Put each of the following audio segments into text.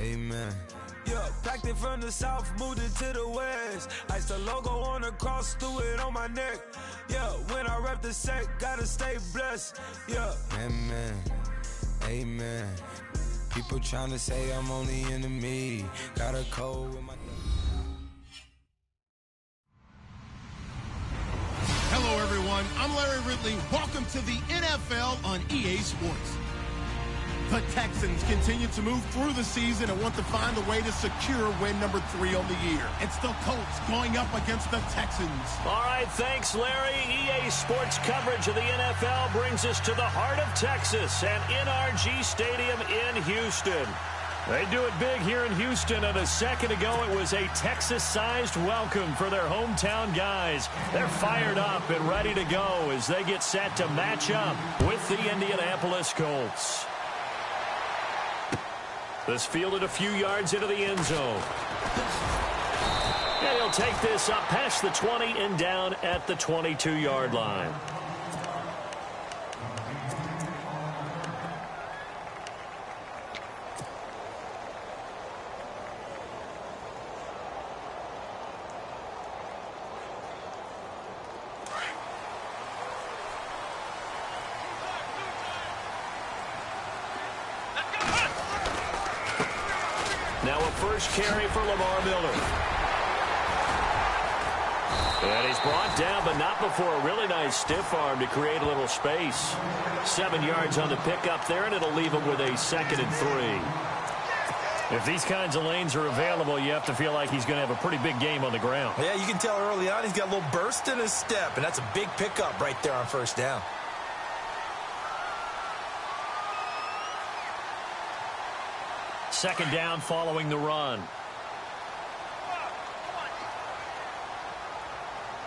Amen. Yeah, packed it from the south, moved it to the west. Iced the logo on the cross, threw it on my neck. Yeah, when I rep the set, gotta stay blessed. Yeah. Amen. Amen. People trying to say I'm only enemy. Got a cold with my... Hello, everyone. I'm Larry Ridley. Welcome to the NFL on EA Sports. The Texans continue to move through the season and want to find a way to secure win number 3 on the year. It's the Colts going up against the Texans. All right, thanks, Larry. EA Sports coverage of the NFL brings us to the heart of Texas and NRG Stadium in Houston. They do it big here in Houston, and a second ago it was a Texas-sized welcome for their hometown guys. They're fired up and ready to go as they get set to match up with the Indianapolis Colts. This fielded a few yards into the end zone. And he'll take this up past the 20 and down at the 22-yard line. Now a first carry for Lamar Miller. And he's brought down, but not before a really nice stiff arm to create a little space. 7 yards on the pickup there, and it'll leave him with a 2nd and 3. If these kinds of lanes are available, you have to feel like he's going to have a pretty big game on the ground. Yeah, you can tell early on he's got a little burst in his step, and that's a big pickup right there on first down. Second down following the run.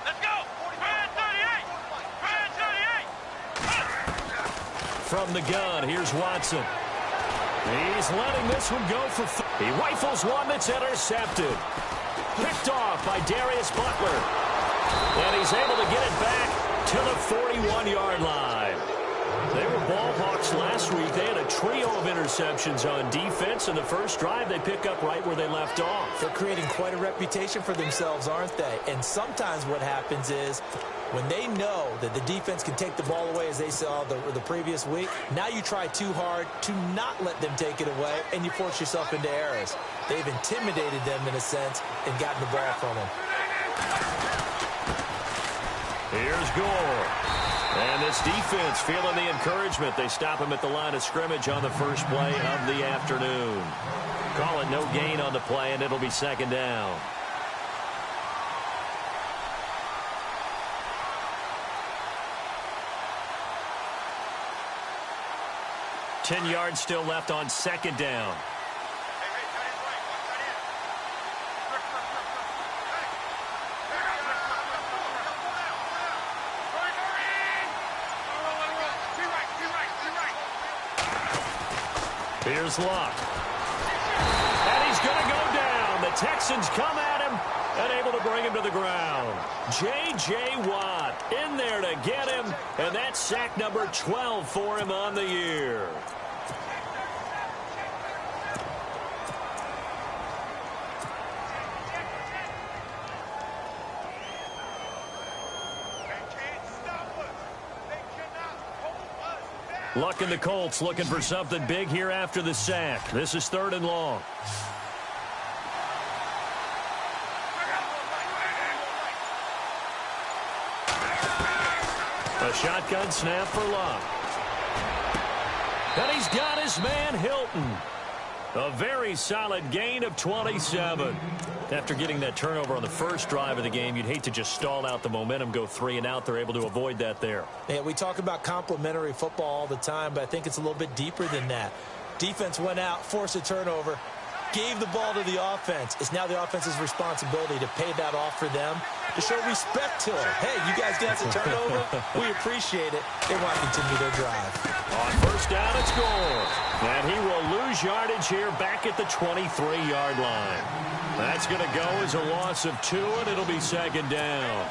Let's go! Brand 38! Brand 38! From the gun, here's Watson. He's letting this one go for... He rifles one that's intercepted. Picked off by Darius Butler. And he's able to get it back to the 41-yard line. They were ball hawks last week. They had a trio of interceptions on defense. In the first drive, they pick up right where they left off. They're creating quite a reputation for themselves, aren't they? And sometimes what happens is when they know that the defense can take the ball away, as they saw the previous week, now you try too hard to not let them take it away, and you force yourself into errors. They've intimidated them in a sense and gotten the ball from them. Here's Gore. And this defense feeling the encouragement. They stop him at the line of scrimmage on the first play of the afternoon. Call it no gain on the play, and it'll be second down. Ten yards still left on second down. Here's Luck. And he's going to go down. The Texans come at him and able to bring him to the ground. J.J. Watt in there to get him, and that's sack number 12 for him on the year. Luck and the Colts looking for something big here after the sack. This is 3rd and long. A shotgun snap for Luck. And he's got his man Hilton. A very solid gain of 27. After getting that turnover on the first drive of the game, you'd hate to just stall out the momentum, go 3 and out. They're able to avoid that there. Yeah, we talk about complementary football all the time, but I think it's a little bit deeper than that. Defense went out, forced a turnover, gave the ball to the offense. It's now the offense's responsibility to pay that off for them, to show respect to them. Hey, you guys got the turnover. We appreciate it. They want to continue their drive. On first down, it's Gore. And he will lose yardage here back at the 23-yard line. That's going to go as a loss of 2, and it'll be second down.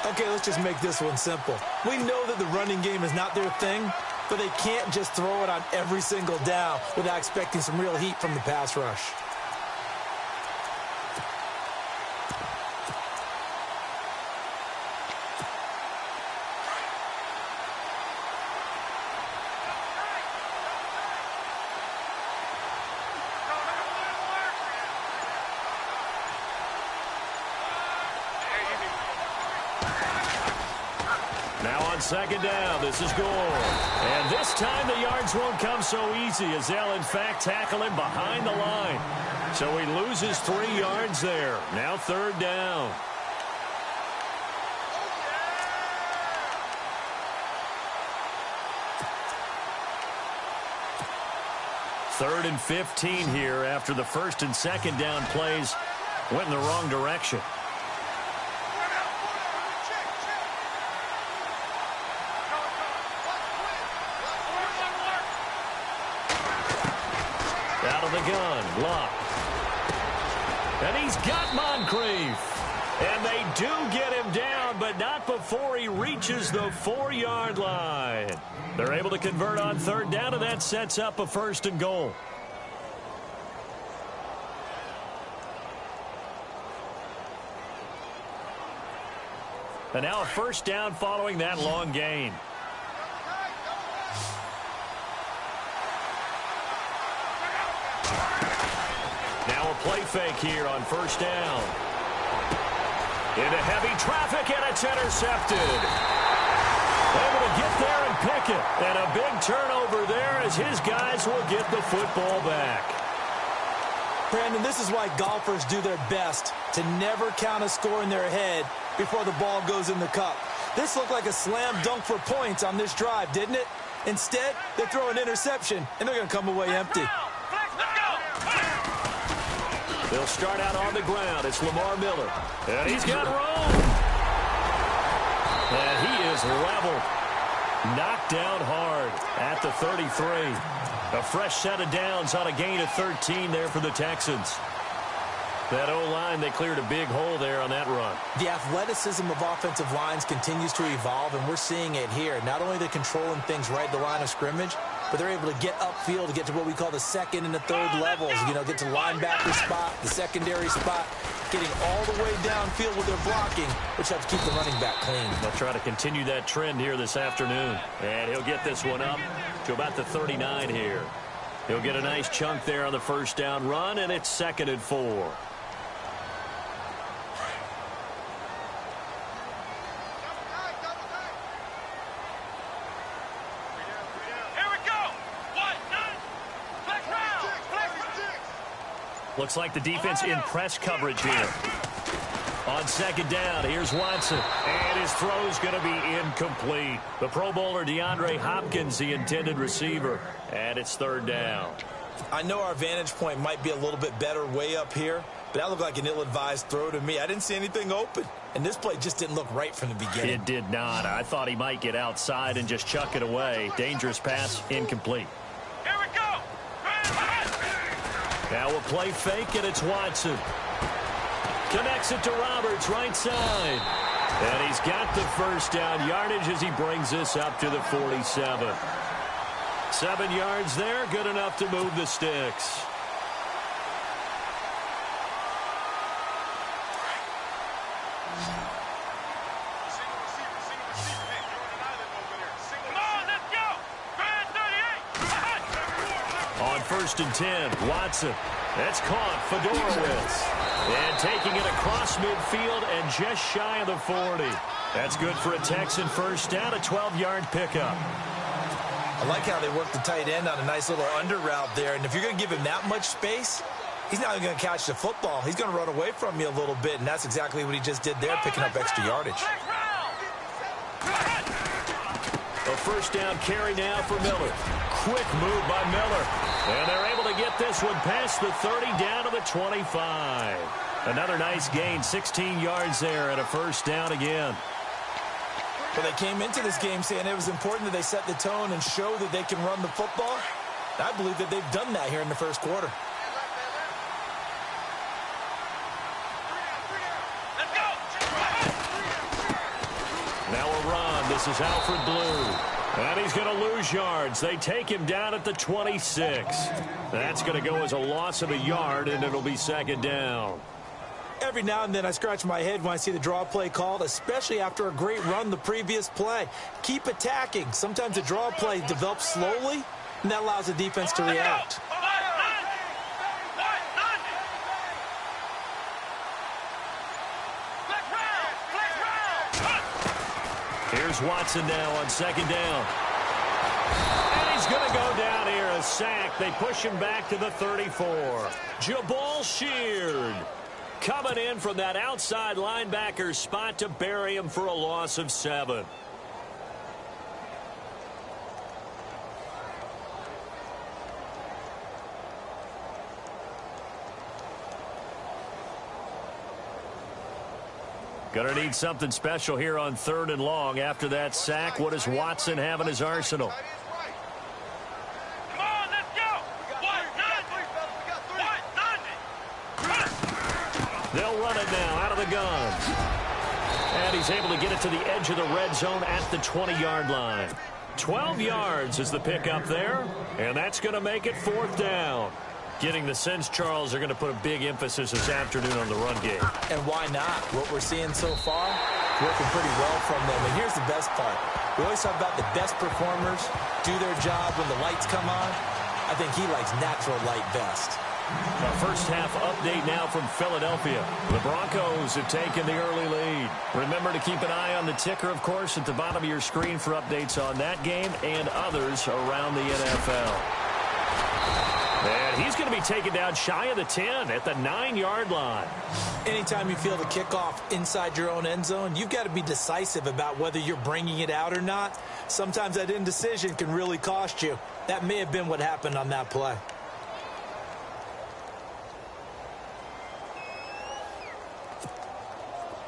Okay, let's just make this one simple. We know that the running game is not their thing. but they can't just throw it on every single down without expecting some real heat from the pass rush. Second down, this is Gore. And this time the yards won't come so easy as they'll in fact tackle him behind the line. So he loses 3 yards there. Now third down. Third and 15 here after the first and second down plays went in the wrong direction. The gun, locked. And he's got Moncrief. And they do get him down, but not before he reaches the 4-yard line. They're able to convert on third down, and that sets up a first and goal. And now a first down following that long gain. Now a play fake here on first down. Into heavy traffic, and it's intercepted. Able to get there and pick it. And a big turnover there as his guys will get the football back. Brandon, this is why golfers do their best to never count a score in their head before the ball goes in the cup. This looked like a slam dunk for points on this drive, didn't it? Instead, they throw an interception, and they're going to come away empty. They'll start out on the ground. It's Lamar Miller. And he's got room. And he is leveled. Knocked down hard at the 33. A fresh set of downs on a gain of 13 there for the Texans. That O-line, they cleared a big hole there on that run. The athleticism of offensive lines continues to evolve, and we're seeing it here. Not only are they controlling things right at the line of scrimmage, but they're able to get upfield to get to what we call the second and the third levels. You know, get to linebacker spot, the secondary spot, getting all the way downfield with their blocking, which helps keep the running back clean. They'll try to continue that trend here this afternoon. And he'll get this one up to about the 39 here. He'll get a nice chunk there on the first down run, and it's 2nd and 4. Looks like the defense in press coverage here. On second down, here's Watson. And his throw's going to be incomplete. The Pro Bowler DeAndre Hopkins, the intended receiver. And it's third down. I know our vantage point might be a little bit better way up here, but that looked like an ill-advised throw to me. I didn't see anything open. And this play just didn't look right from the beginning. It did not. I thought he might get outside and just chuck it away. Dangerous pass, incomplete. Here we go. Now a play fake, and it's Watson. Connects it to Roberts, right side. And he's got the first down yardage as he brings this up to the 47. 7 yards there, good enough to move the sticks. On 1st and 10, Watson. That's caught. Fedorowicz. And taking it across midfield and just shy of the 40. That's good for a Texan first down, a 12-yard pickup. I like how they work the tight end on a nice little under route there. And if you're going to give him that much space, he's not even going to catch the football. He's going to run away from you a little bit, and that's exactly what he just did there, picking up extra yardage. A first down carry now for Miller. Quick move by Miller. And they're able to get this one past the 30 down to the 25. Another nice gain, 16 yards there, and a first down again. Well, they came into this game saying it was important that they set the tone and show that they can run the football. I believe that they've done that here in the first quarter. Now a run. This is Alfred Blue. And he's going to lose yards. They take him down at the 26. That's going to go as a loss of a yard, and it'll be second down. Every now and then I scratch my head when I see the draw play called, especially after a great run the previous play. Keep attacking. Sometimes the draw play develops slowly, and that allows the defense to react. Here's Watson now on second down. And he's going to go down here, a sack. They push him back to the 34. Jabal Sheard coming in from that outside linebacker spot to bury him for a loss of 7. Gonna need something special here on 3rd and long. After that sack, what does Watson have in his arsenal? Come on, let's go. They'll run it now out of the gun. And he's able to get it to the edge of the red zone at the 20-yard line. 12 yards is the pickup there, and that's going to make it 4th down. Getting the sense, Charles, are going to put a big emphasis this afternoon on the run game. And why not? What we're seeing so far, working pretty well from them. And here's the best part. We always talk about the best performers do their job when the lights come on. I think he likes natural light best. A first half update now from Philadelphia. The Broncos have taken the early lead. Remember to keep an eye on the ticker, of course, at the bottom of your screen for updates on that game and others around the NFL. And he's going to be taken down shy of the 10 at the 9-yard line. Anytime you feel the kickoff inside your own end zone, you've got to be decisive about whether you're bringing it out or not. Sometimes that indecision can really cost you. That may have been what happened on that play.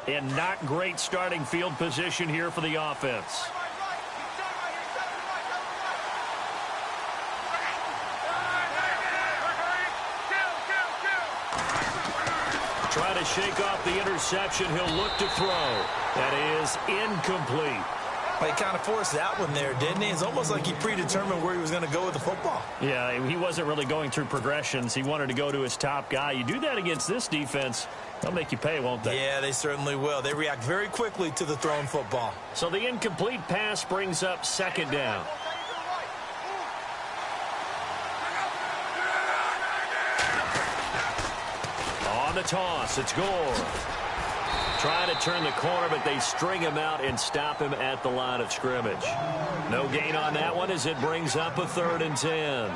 And not great starting field position here for the offense. Try to shake off the interception. He'll look to throw. That is incomplete. Well, he kind of forced that one there, didn't he? It's almost like he predetermined where he was going to go with the football. Yeah, he wasn't really going through progressions. He wanted to go to his top guy. You do that against this defense, they'll make you pay, won't they? Yeah, they certainly will. They react very quickly to the thrown football. So the incomplete pass brings up second down. On the toss, it's Gore. Trying to turn the corner, but they string him out and stop him at the line of scrimmage. No gain on that one as it brings up a 3rd and 10.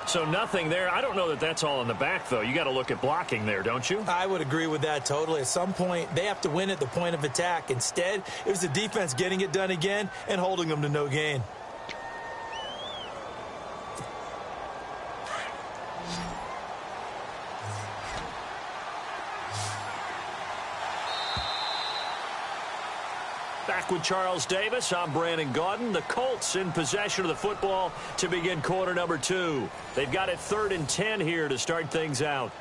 So nothing there. I don't know that that's all in the back, though. You got to look at blocking there, don't you? I would agree with that totally. At some point, they have to win at the point of attack. Instead, it was the defense getting it done again and holding them to no gain. Back with Charles Davis, I'm Brandon Gaudin. The Colts in possession of the football to begin quarter number 2. They've got it 3rd and 10 here to start things out.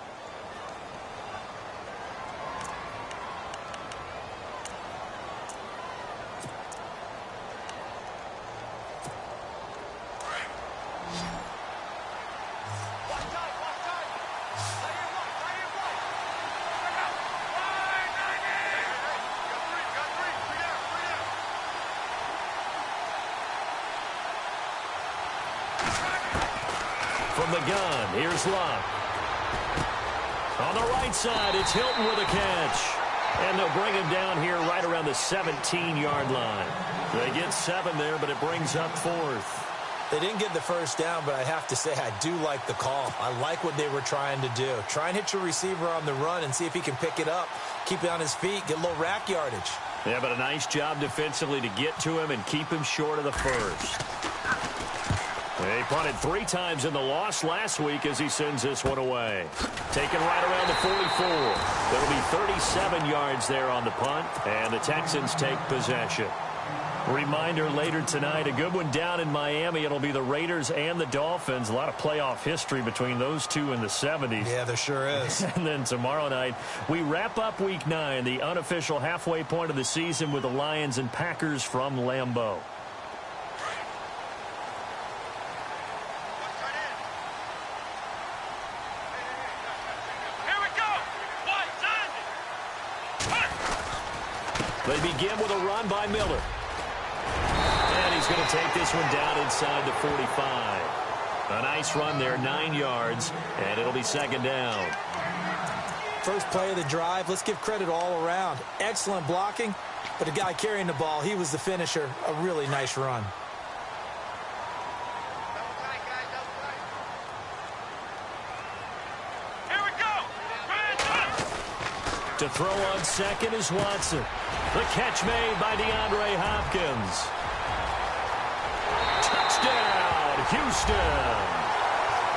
From the gun, here's Luck. On the right side, it's Hilton with a catch. And they'll bring him down here right around the 17-yard line. They get 7 there, but it brings up 4th. They didn't get the first down, but I have to say I do like the call. I like what they were trying to do. Try and hit your receiver on the run and see if he can pick it up, keep it on his feet, get a little rack yardage. Yeah, but a nice job defensively to get to him and keep him short of the first. They punted 3 times in the loss last week as he sends this one away. Taken right around the 44. There'll be 37 yards there on the punt, and the Texans take possession. Reminder later tonight, a good one down in Miami. It'll be the Raiders and the Dolphins. A lot of playoff history between those two in the 70s. Yeah, there sure is. And then tomorrow night, we wrap up Week 9, the unofficial halfway point of the season with the Lions and Packers from Lambeau. They begin with a run by Miller. And he's going to take this one down inside the 45. A nice run there, 9 yards, and it'll be second down. First play of the drive, let's give credit all around. Excellent blocking, but the guy carrying the ball, he was the finisher. A really nice run. Here we go. To throw on second is Watson. The catch made by DeAndre Hopkins. Touchdown, Houston.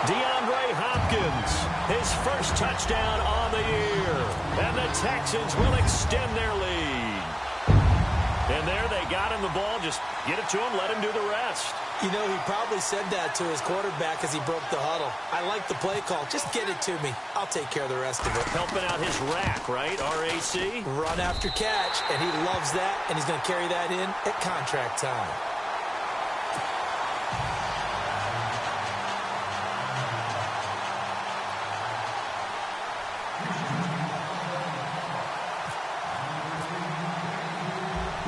DeAndre Hopkins, his first touchdown on the year. And the Texans will extend their lead. And there they got him the ball. Just get it to him, let him do the rest. You know, he probably said that to his quarterback as he broke the huddle. I like the play call. Just get it to me. I'll take care of the rest of it. Helping out his rack, right? RAC? Run after catch, and he loves that, and he's going to carry that in at contract time.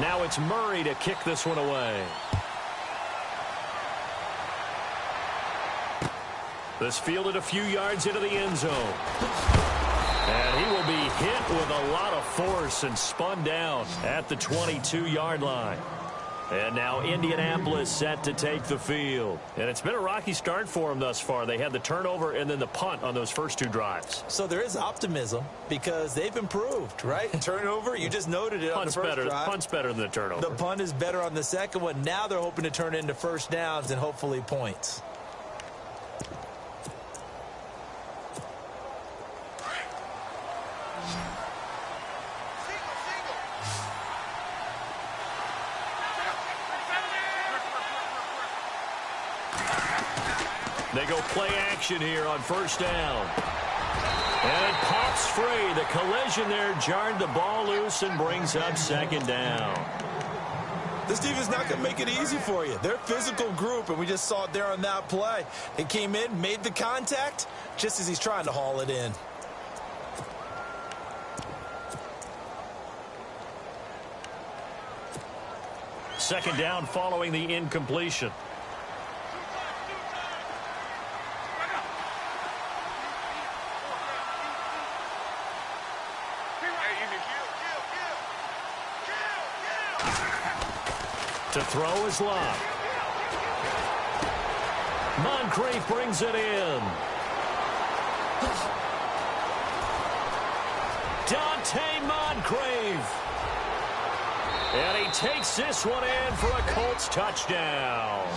Now it's Murray to kick this one away. This fielded a few yards into the end zone. And he will be hit with a lot of force and spun down at the 22-yard line. And now Indianapolis set to take the field. And it's been a rocky start for them thus far. They had the turnover and then the punt on those first 2 drives. So there is optimism because they've improved, right? Turnover, you just noted it on the first drive. Punt's better than the turnover. The punt is better on the second one. Now they're hoping to turn it into first downs and hopefully points. They go play action here on first down. And it pops free. The collision there jarred the ball loose and brings up second down. This defense is not going to make it easy for you. They're a physical group, and we just saw it there on that play. It came in, made the contact, just as he's trying to haul it in. Second down following the incompletion. To throw is Love. Moncrief brings it in. Dante Moncrief. And he takes this one in for a Colts touchdown.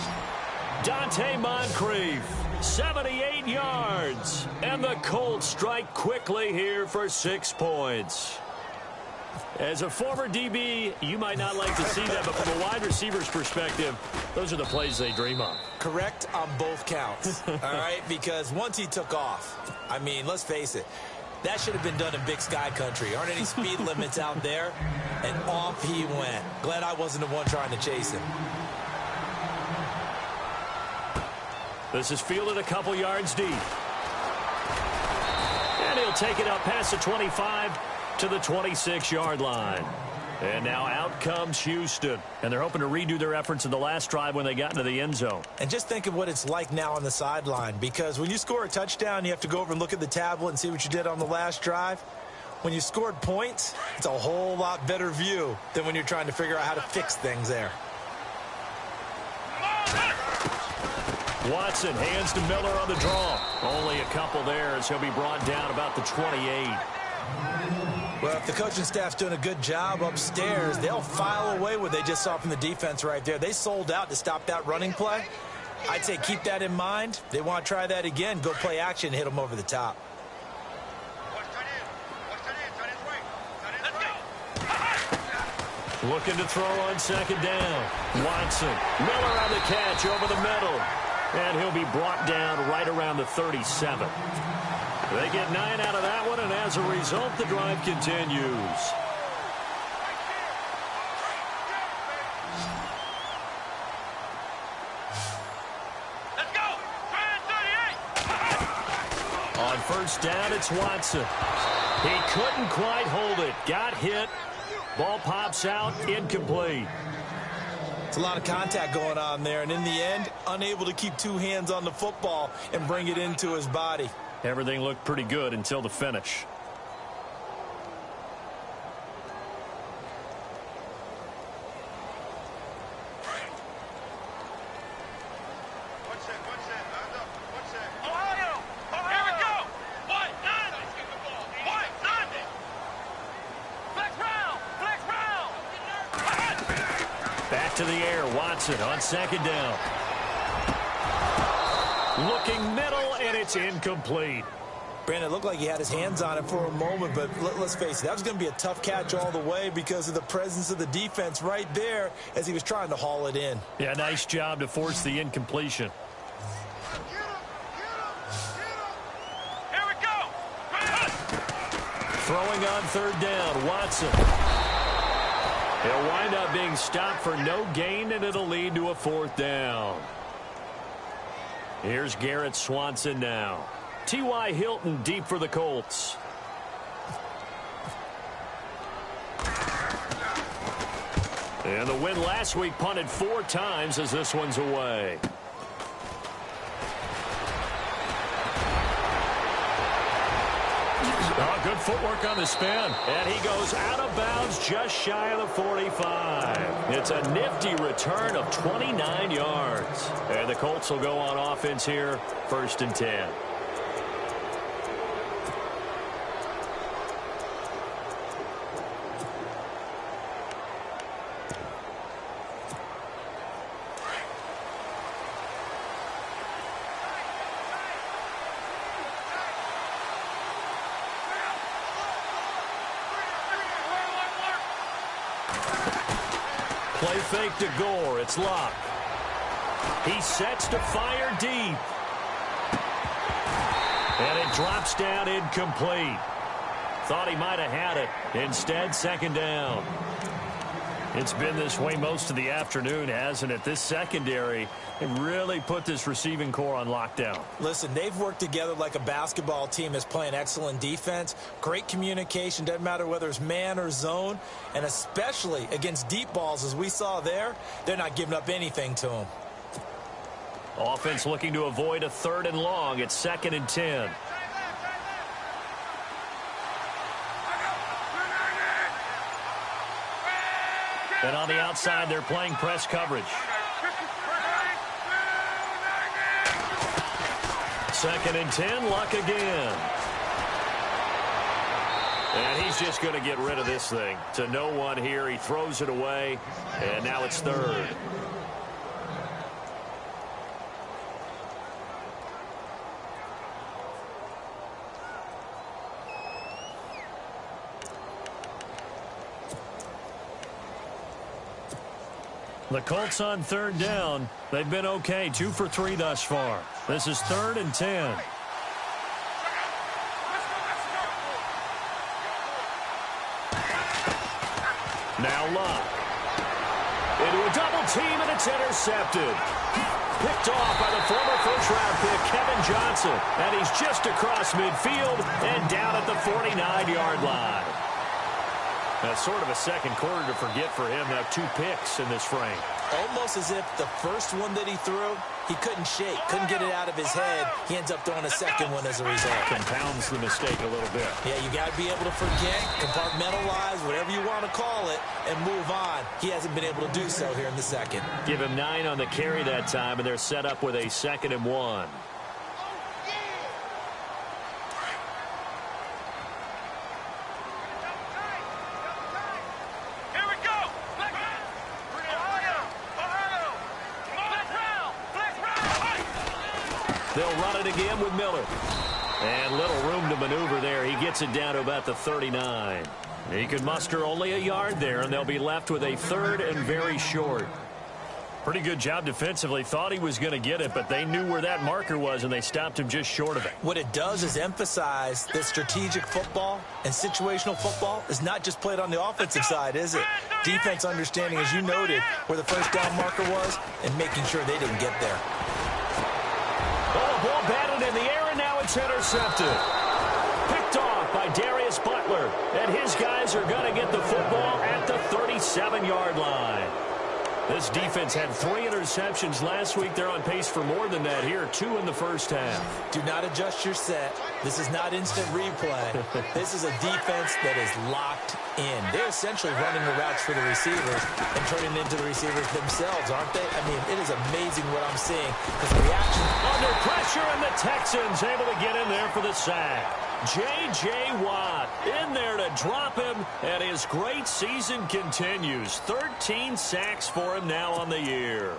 Dante Moncrief, 78 yards. And the Colts strike quickly here for 6 points. As a former DB, you might not like to see that, but from a wide receiver's perspective, those are the plays they dream of. Correct on both counts, all right? Because once he took off, I mean, let's face it, that should have been done in Big Sky Country. Aren't any speed limits out there? And off he went. Glad I wasn't the one trying to chase him. This is fielded a couple yards deep. And he'll take it up past the 25 to the 26-yard line. And now out comes Houston. And they're hoping to redo their efforts in the last drive when they got into the end zone. And just think of what it's like now on the sideline. Because when you score a touchdown, you have to go over and look at the tablet and see what you did on the last drive. When you scored points, it's a whole lot better view than when you're trying to figure out how to fix things there. Watson hands to Miller on the draw. Only a couple there as he'll be brought down about the 28. Well, if the coaching staff's doing a good job upstairs, they'll file away what they just saw from the defense right there. They sold out to stop that running play. I'd say keep that in mind. They want to try that again. Go play action and hit them over the top. Looking to throw on second down. Watson. Miller on the catch over the middle. And he'll be brought down right around the 37. They get 9 out of that one, and as a result, the drive continues. Let's go. Try 38. On first down, it's Watson. He couldn't quite hold it. Got hit. Ball pops out, incomplete. It's a lot of contact going on there, and in the end, unable to keep two hands on the football and bring it into his body. Everything looked pretty good until the finish. Back to the air, Watson on second down. Looking middle, and it's incomplete. Brandon, it looked like he had his hands on it for a moment, but let's face it, that was going to be a tough catch all the way because of the presence of the defense right there as he was trying to haul it in. Yeah, nice job to force the incompletion. Here we go. Throwing on third down, Watson. He'll wind up being stopped for no gain, and it'll lead to a fourth down. Here's Garrett Swanson now. T.Y. Hilton deep for the Colts. And the win last week punted 4 times as this one's away. Oh, good footwork on the spin. And he goes out of bounds just shy of the 45. It's a nifty return of 29 yards. And the Colts will go on offense here, 1st and 10. Play fake to Gore. It's Locke. He sets to fire deep. And it drops down incomplete. Thought he might have had it. Instead, second down. It's been this way most of the afternoon, hasn't it? This secondary really put this receiving core on lockdown. Listen, they've worked together like a basketball team that's playing excellent defense. Great communication, doesn't matter whether it's man or zone. And especially against deep balls, as we saw there, they're not giving up anything to them. Offense looking to avoid a 3rd and long. It's 2nd and 10. And on the outside, they're playing press coverage. 2nd and 10, Luck again. And he's just going to get rid of this thing. To no one here, he throws it away, and now it's 3rd. The Colts on 3rd down. They've been okay, 2 for 3 thus far. This is 3rd and 10. Now Luck. Into a double team, and it's intercepted. Picked off by the former first-round pick, Kevin Johnson. And he's just across midfield and down at the 49-yard line. That's sort of a second quarter to forget for him. Now 2 picks in this frame. Almost as if the first one that he threw, he couldn't shake, couldn't get it out of his head. He ends up throwing a second one as a result. Compounds the mistake a little bit. Yeah, you got to be able to forget, compartmentalize, whatever you want to call it, and move on. He hasn't been able to do so here in the second. Give him 9 on the carry that time, and they're set up with a 2nd and 1. They'll run it again with Miller. And little room to maneuver there. He gets it down to about the 39. He could muster only a yard there, and they'll be left with a 3rd and very short. Pretty good job defensively. Thought he was going to get it, but they knew where that marker was, and they stopped him just short of it. What it does is emphasize that strategic football and situational football is not just played on the offensive side, is it? Defense understanding, as you noted, where the first down marker was and making sure they didn't get there. Oh, the ball batted in the air, and now it's intercepted. Picked off by Darius Butler. And his guys are going to get the football at the 37-yard line. This defense had 3 interceptions last week. They're on pace for more than that here, 2 in the first half. Do not adjust your set. This is not instant replay. This is a defense that is locked in. They're essentially running the routes for the receivers and turning into the receivers themselves, aren't they? I mean, it is amazing what I'm seeing. Because the reaction under pressure, and the Texans able to get in there for the sack. J.J. Watt in there to drop him, and his great season continues. 13 sacks for him now on the year.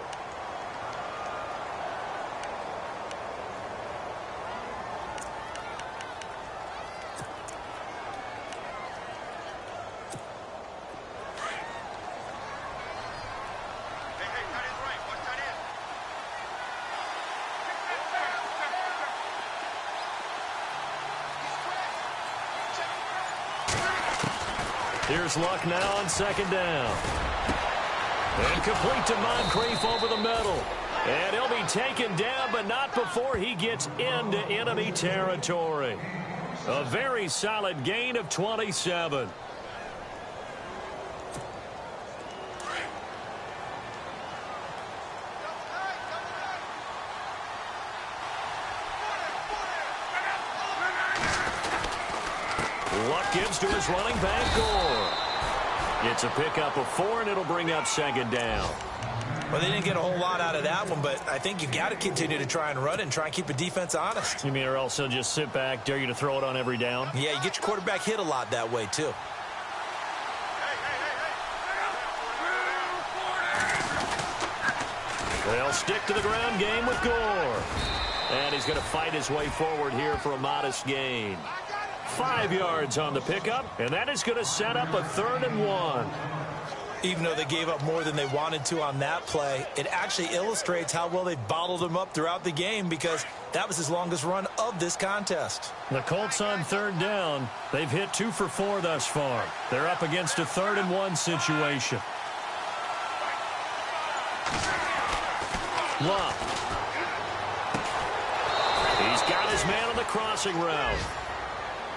Here's Luck now on second down. And complete to Moncrief over the middle. And he'll be taken down, but not before he gets into enemy territory. A very solid gain of 27. Luck gives to his running back, Gore. It's a pickup of 4, and it'll bring up second down. Well, they didn't get a whole lot out of that one, but I think you got to continue to try and run and try and keep the defense honest. You mean or else he'll just sit back, dare you to throw it on every down? Yeah, you get your quarterback hit a lot that way, too. They'll stick to the ground game with Gore. And he's going to fight his way forward here for a modest gain. 5 yards on the pickup, and that is going to set up a 3rd and 1. Even though they gave up more than they wanted to on that play, it actually illustrates how well they bottled him up throughout the game because that was his longest run of this contest. The Colts on 3rd down. They've hit 2 for 4 thus far. They're up against a 3rd and 1 situation. Luck. He's got his man on the crossing route.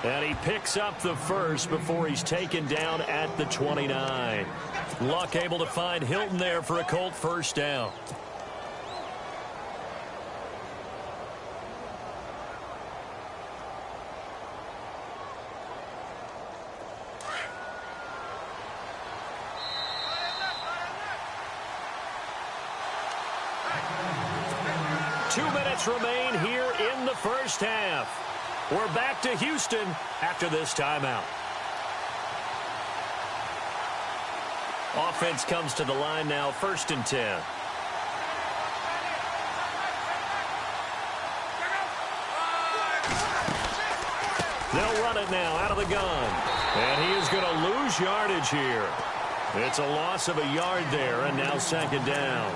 And he picks up the first before he's taken down at the 29. Luck able to find Hilton there for a Colt first down. Two minutes remain here in the first half. We're back to Houston after this timeout. Offense comes to the line now, 1st and 10. They'll run it now out of the gun. And he is going to lose yardage here. It's a loss of a yard there, and now 2nd down.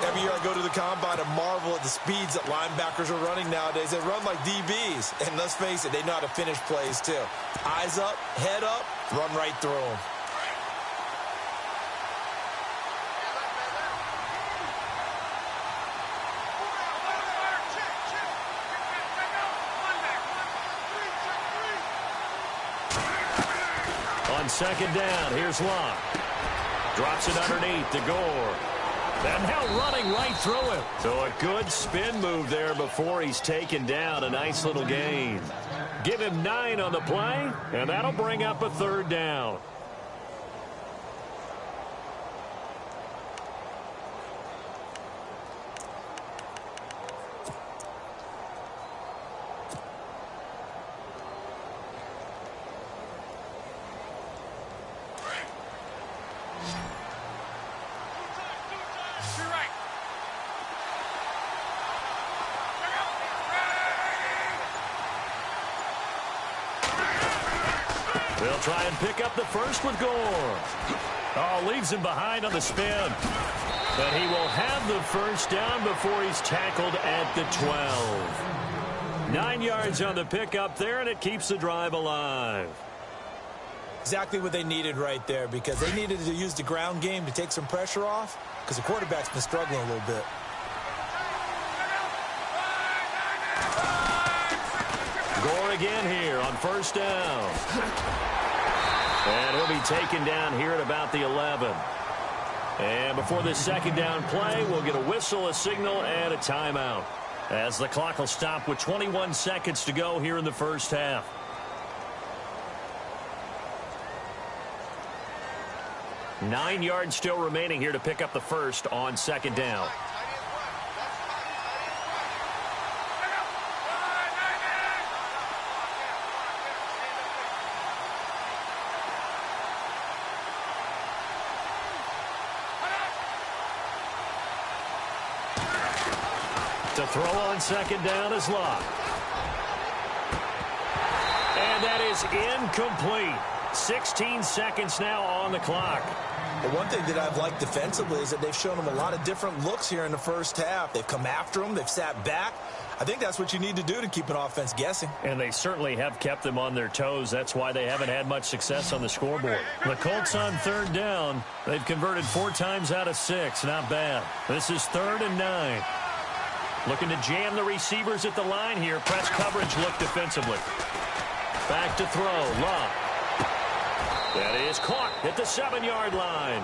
Every year I go to the combine and marvel at the speeds that linebackers are running nowadays. They run like DBs. And let's face it, they know how to finish plays too. Eyes up, head up, run right through them. On 2nd down, here's Luck. Drops it underneath to Gore. And now running right through him. So a good spin move there before he's taken down. A nice little gain. Give him 9 on the play, and that'll bring up a 3rd down. They'll try and pick up the first with Gore. Oh, leaves him behind on the spin. But he will have the first down before he's tackled at the 12. 9 yards on the pickup there, and it keeps the drive alive. Exactly what they needed right there because they needed to use the ground game to take some pressure off because the quarterback's been struggling a little bit. score again here on first down. And he'll be taken down here at about the 11. And before this second down play, we'll get a whistle, a signal, and a timeout, as the clock will stop with 21 seconds to go here in the first half. Nine yards still remaining here to pick up the first on second down. To throw on second down is Locke. And that is incomplete. 16 seconds now on the clock. The one thing that I've liked defensively is that they've shown them a lot of different looks here in the first half. They've come after them. They've sat back. I think that's what you need to do to keep an offense guessing. And they certainly have kept them on their toes. That's why they haven't had much success on the scoreboard. The Colts on third down. They've converted 4 times out of 6. Not bad. This is 3rd and 9. Looking to jam the receivers at the line here. Press coverage look defensively. Back to throw. Locke. That is caught at the 7-yard line.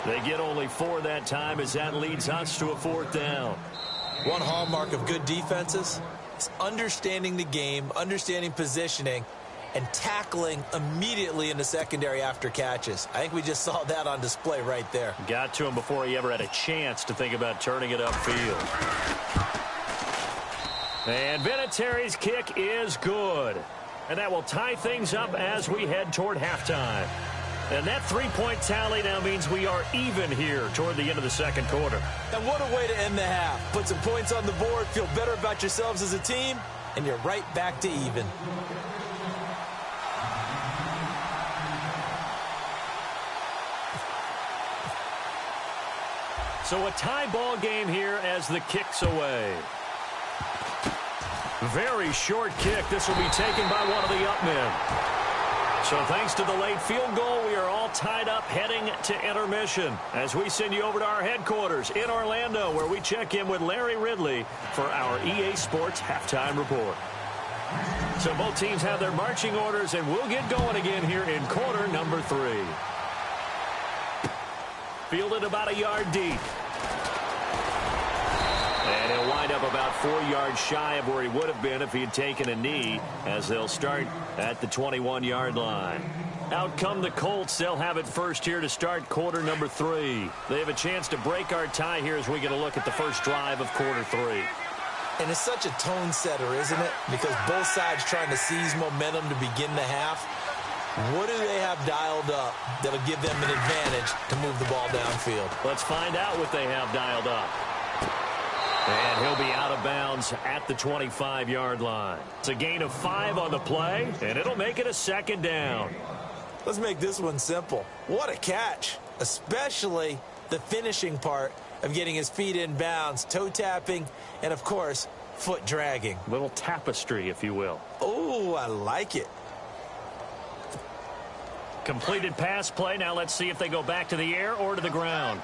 They get only 4 that time as that leads us to a 4th down. One hallmark of good defenses is understanding the game, understanding positioning, and tackling immediately in the secondary after catches. I think we just saw that on display right there. Got to him before he ever had a chance to think about turning it upfield. And Vinatieri's kick is good. And that will tie things up as we head toward halftime. And that 3-point tally now means we are even here toward the end of the second quarter. And what a way to end the half. Put some points on the board, feel better about yourselves as a team, and you're right back to even. So a tie ball game here as the kick's away. Very short kick. This will be taken by one of the up men. So thanks to the late field goal, we are all tied up heading to intermission as we send you over to our headquarters in Orlando, where we check in with Larry Ridley for our EA Sports Halftime Report. So both teams have their marching orders, and we'll get going again here in quarter number 3. Fielded about a yard deep. And he'll wind up about 4 yards shy of where he would have been if he had taken a knee, as they'll start at the 21-yard line. Out come the Colts. They'll have it first here to start quarter number 3. They have a chance to break our tie here as we get a look at the first drive of quarter 3. And it's such a tone setter, isn't it? Because both sides trying to seize momentum to begin the half. What do they have dialed up that'll give them an advantage to move the ball downfield? Let's find out what they have dialed up. And he'll be out of bounds at the 25-yard line. It's a gain of 5 on the play, and it'll make it a second down. Let's make this one simple. What a catch, especially the finishing part of getting his feet in bounds, toe tapping, and, of course, foot dragging. Little tapestry, if you will. Oh, I like it. Completed pass play. Now let's see if they go back to the air or to the ground.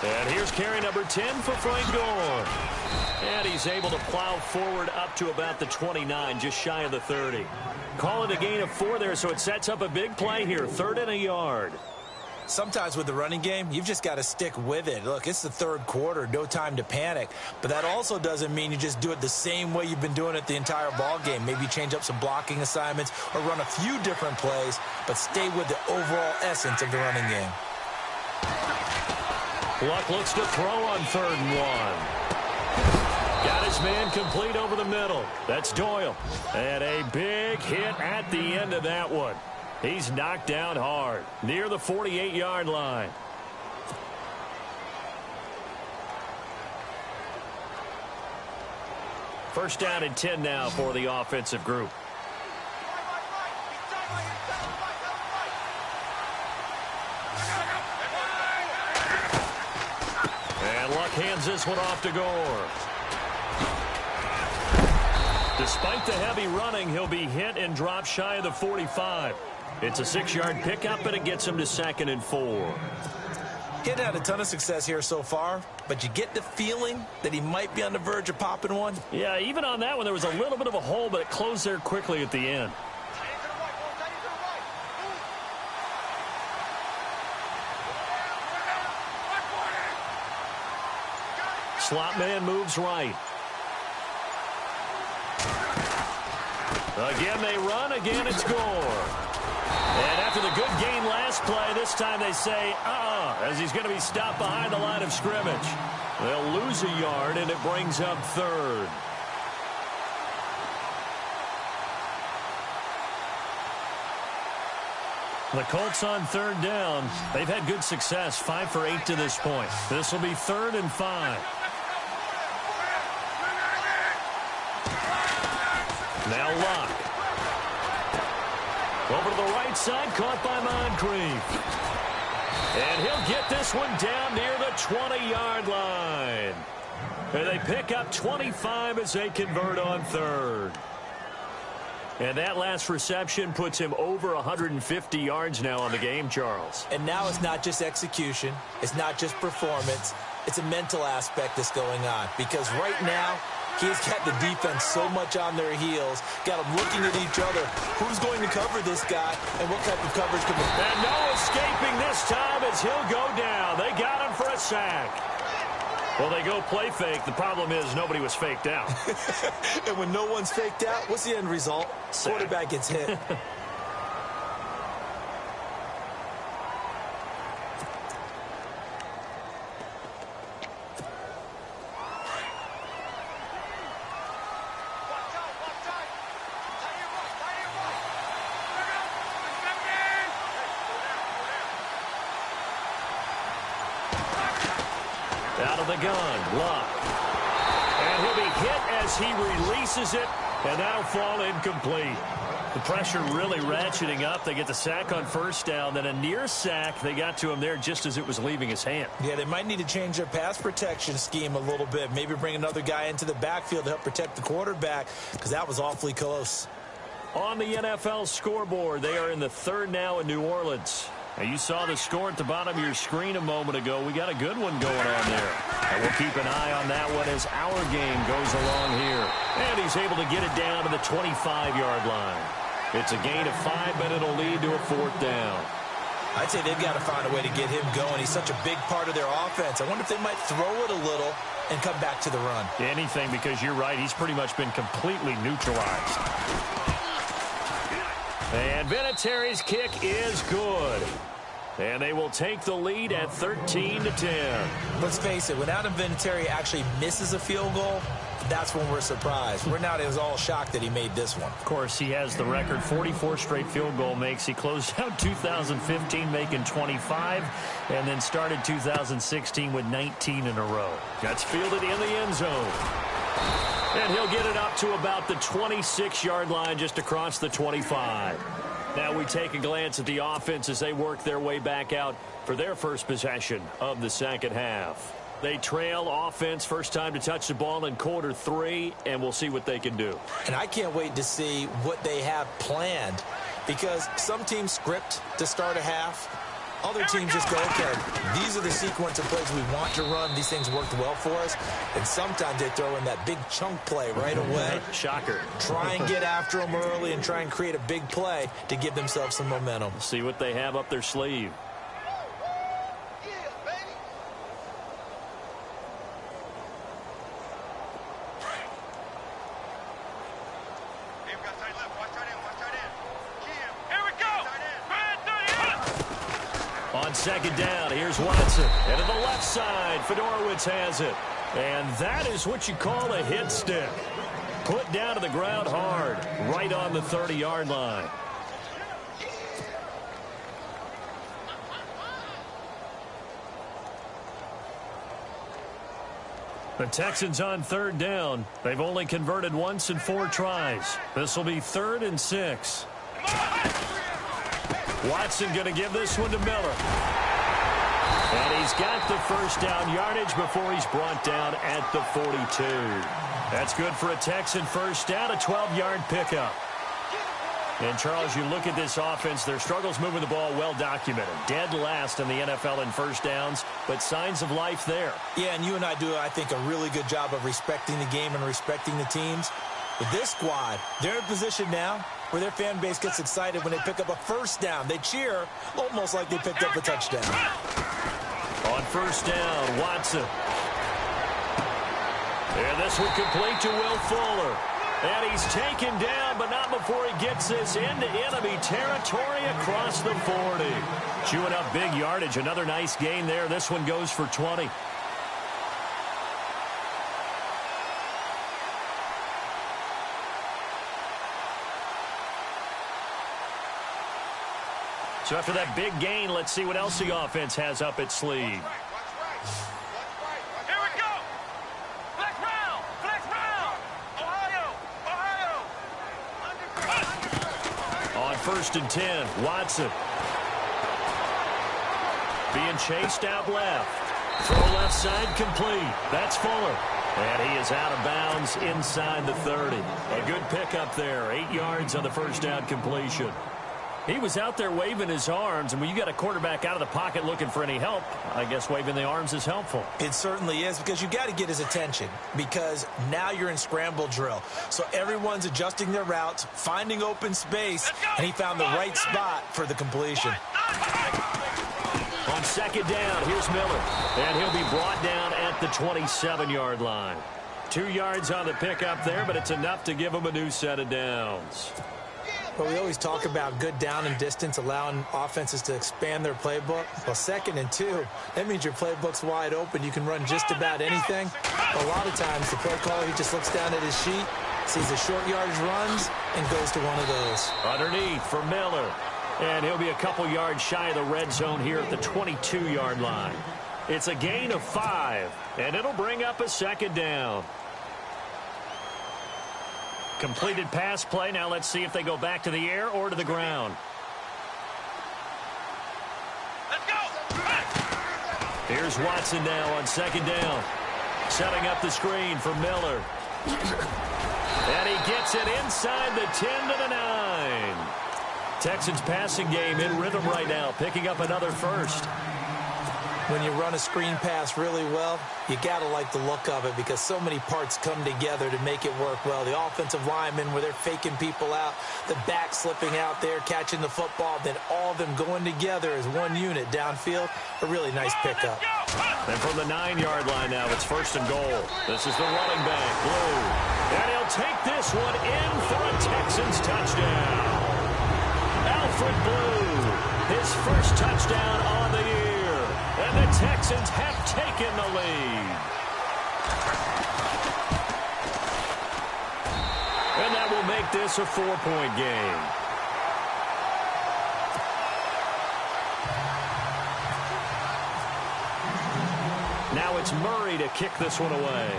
And here's carry number 10 for Frank Gore. And he's able to plow forward up to about the 29, just shy of the 30. Call it a gain of 4 there, so it sets up a big play here, 3rd and a yard. Sometimes with the running game, you've just got to stick with it. Look, it's the 3rd quarter, no time to panic. But that also doesn't mean you just do it the same way you've been doing it the entire ball game. Maybe change up some blocking assignments or run a few different plays, but stay with the overall essence of the running game. Luck looks to throw on 3rd and 1. Got his man complete over the middle. That's Doyle. And a big hit at the end of that one. He's knocked down hard near the 48-yard line. First down and 10 now for the offensive group. And Luck hands this one off to Gore. Despite the heavy running, he'll be hit and drop shy of the 45. It's a 6-yard pickup, and it gets him to 2nd and 4. He hadn't had a ton of success here so far, but you get the feeling that he might be on the verge of popping one. Yeah, even on that one, there was a little bit of a hole, but it closed there quickly at the end. Slot man moves right. Again, they run. Again, it's Gore. And after the good gain last play, this time they say, as he's going to be stopped behind the line of scrimmage. They'll lose a yard, and it brings up third. The Colts on third down. They've had good success, 5 for 8 to this point. This will be 3rd and 5. Now Luck. Over to the right side, caught by Moncrief. And he'll get this one down near the 20-yard line. And they pick up 25 as they convert on third. And that last reception puts him over 150 yards now on the game, Charles. And now it's not just execution. It's not just performance. It's a mental aspect that's going on. Because right now, he's got the defense so much on their heels, got them looking at each other. Who's going to cover this guy, and what type of coverage can be? And no escaping this time as he'll go down. They got him for a sack. Well, they go play fake. The problem is nobody was faked out. And when no one's faked out, what's the end result? Sack. Quarterback gets hit. Out of the gun, Luck. And he'll be hit as he releases it, and that'll fall incomplete. The pressure really ratcheting up. They get the sack on first down, then a near sack. They got to him there just as it was leaving his hand. Yeah, they might need to change their pass protection scheme a little bit. Maybe bring another guy into the backfield to help protect the quarterback, because that was awfully close. On the NFL scoreboard, they are in the third now in New Orleans. Now, you saw the score at the bottom of your screen a moment ago. We got a good one going on there. And we'll keep an eye on that one as our game goes along here. And he's able to get it down to the 25-yard line. It's a gain of 5, but it'll lead to a 4th down. I'd say they've got to find a way to get him going. He's such a big part of their offense. I wonder if they might throw it a little and come back to the run. Anything, because you're right. He's pretty much been completely neutralized. And Vinatieri's kick is good. And they will take the lead at 13-10. Let's face it, when Adam Vinatieri actually misses a field goal, that's when we're surprised. We're not as all shocked that he made this one. Of course, he has the record 44 straight field goal makes. He closed out 2015 making 25 and then started 2016 with 19 in a row. That's fielded in the end zone. And he'll get it up to about the 26-yard line just across the 25. Now we take a glance at the offense as they work their way back out for their first possession of the second half. They trail offense, first time to touch the ball in quarter 3, and we'll see what they can do. And I can't wait to see what they have planned, because some teams script to start a half. Other teams just go, okay, these are the sequence of plays we want to run. These things worked well for us. And sometimes they throw in that big chunk play right away. Shocker. Try and get after them early and try and create a big play to give themselves some momentum. See what they have up their sleeve. On second down, here's Watson. And to the left side, Fedorowicz has it. And that is what you call a hit stick. Put down to the ground hard, right on the 30-yard line. The Texans on third down. They've only converted once in 4 tries. This will be 3rd and 6. Watson going to give this one to Miller. And he's got the first down yardage before he's brought down at the 42. That's good for a Texan first down, a 12-yard pickup. And, Charles, you look at this offense, their struggles moving the ball well documented. Dead last in the NFL in first downs, but signs of life there. Yeah, and you and I do, I think, a really good job of respecting the game and respecting the teams. But this squad, they're in position now where their fan base gets excited when they pick up a first down. They cheer almost like they picked up a touchdown. On first down, Watson. And this one complete to Will Fuller. And he's taken down, but not before he gets this into enemy territory across the 40. Chewing up big yardage. Another nice gain there. This one goes for 20. So after that big gain, let's see what else the offense has up its sleeve. First and 10, Watson. Being chased out left. Throw left side complete. That's Fuller. And he is out of bounds inside the 30. A good pickup there. 8 yards on the first down completion. He was out there waving his arms, and when you got a quarterback out of the pocket looking for any help, I guess waving the arms is helpful. It certainly is, because you got to get his attention, because now you're in scramble drill. So everyone's adjusting their routes, finding open space, and he found the right spot for the completion. On second down, here's Miller, and he'll be brought down at the 27-yard line. 2 yards on the pickup there, but it's enough to give him a new set of downs. But we always talk about good down and distance, allowing offenses to expand their playbook. Well, 2nd and 2, that means your playbook's wide open. You can run just about anything. A lot of times, the play caller, he just looks down at his sheet, sees the short yardage runs, and goes to one of those. Underneath for Miller. And he'll be a couple yards shy of the red zone here at the 22-yard line. It's a gain of 5, and it'll bring up a second down. Completed pass play. Now let's see if they go back to the air or to the ground. Let's go. Here's Watson now on second down. Setting up the screen for Miller. And he gets it inside the 10 to the 9. Texans passing game in rhythm right now, picking up another first. When you run a screen pass really well, you got to like the look of it, because so many parts come together to make it work well. The offensive linemen, where they're faking people out, the back slipping out there, catching the football, then all of them going together as one unit downfield. A really nice pickup. And from the 9-yard line now, it's first and goal. This is the running back, Blue. And he'll take this one in for a Texans touchdown. Alfred Blue, his first touchdown on the year. And the Texans have taken the lead. And that will make this a 4-point game. Now it's Murray to kick this one away.